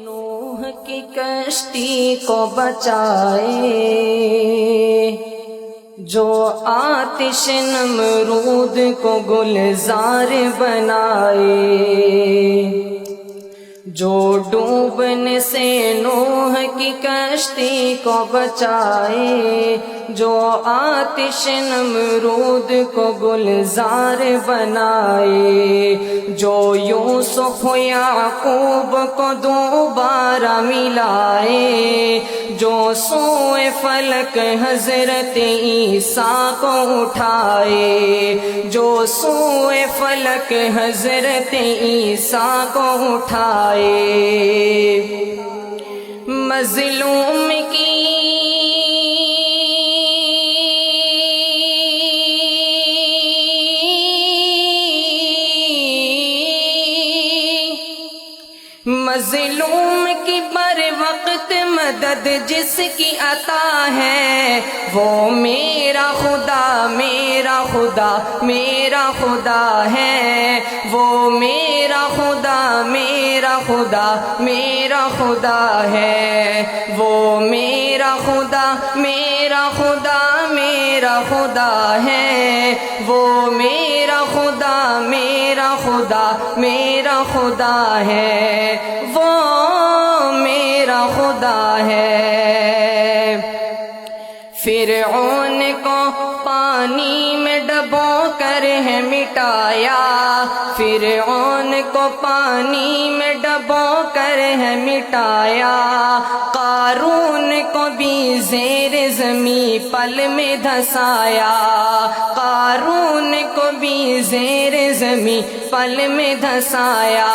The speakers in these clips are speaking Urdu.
نوح کی کشتی کو بچائے، جو آتش نمرود کو گلزار بنائے، جو ڈوبنے سے نوح کی کشتی کو بچائے، جو آتش نمرود کو گلزار بنائے، جو یوسف یعقوب کو دوبارہ ملائے، جو سوئے فلک حضرت عیسیٰ کو اٹھائے، جو سوئے فلک حضرت عیسیٰ کو اٹھائے، مظلوم کی مظلوم کی بر وقت مدد جس کی عطا ہے، وہ میرا خدا میرا خدا میرا خدا ہے، وہ میرا خدا میرا خدا میرا خدا ہے، وہ میرا خدا میرا خدا میرا خدا ہے، وہ میرا خدا میرا خدا میرا خدا ہے، وہ میرا خدا ہے۔ فرعون کو پانی میں ڈبو کر ہے مٹایا، فرعون کو پانی میں ڈبو کر ہے مٹایا، قارون کو بھی زیر زمین پل میں دھسایا، قارون کو بھی زیر زمین پل میں دھسایا،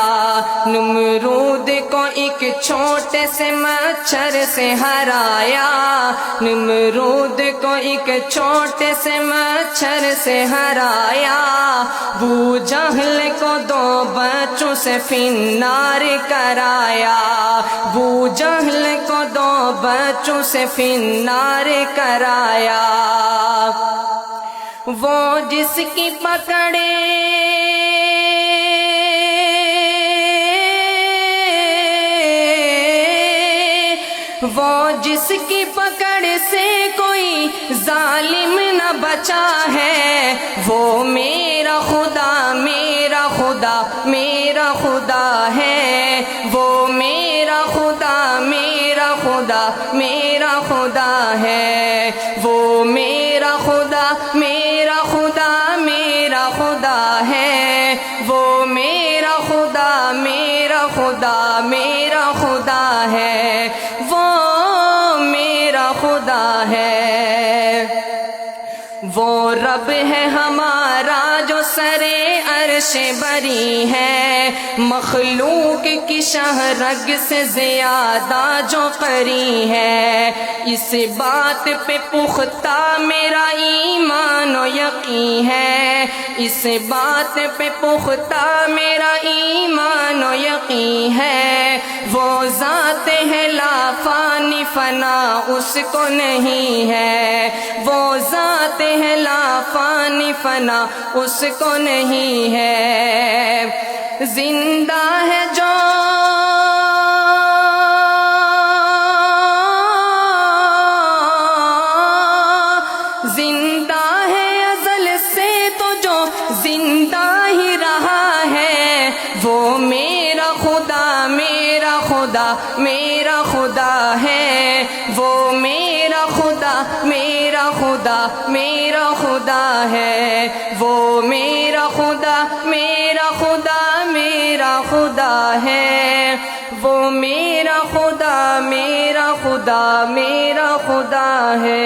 نمرود کو ایک چھوٹے سے مچھر سے ہرایا، نمرود کو ایک چھوٹے سے مچھر سے ہرایا، ابو جہل کو 2 بچوں سے فنار کرایا، ابو جہل کو 2 بچوں سے فنار کرایا، وہ جس کی پکڑے وہ جس کی پکڑ سے کوئی ظالم نہ بچا ہے، وہ میرا خدا میرا خدا میرا خدا ہے، وہ میرا خدا میرا خدا میرا خدا ہے، وہ میرا خدا میرا خدا میرا خدا ہے، وہ میرا خدا میرا خدا میرا خدا ہے، وہ میرا خدا ہے، وہ رب ہے ہمارا جو سرے عرش بری ہے، مخلوق کی شہرگ سے زیادہ جو قری ہے، اس بات پہ پختہ میرا ایمان و یقین ہے، اس بات پہ پختہ میرا ایمان و یقین ہے، وہ ذات ہے لا فانی فنا اس کو نہیں ہے، وہ ذات ہے لا فانی فنا اس کو نہیں ہے، زندہ ہے جو زندہ ہے ازل سے تو جو زندہ ہی رہا ہے، وہ میرا خدا میرا خدا میرا خدا ہے، وہ میرا خدا میرا خدا میرا خدا ہے، وہ میرا خدا میرا خدا میرا خدا ہے، وہ میرا خدا میرا خدا میرا خدا ہے۔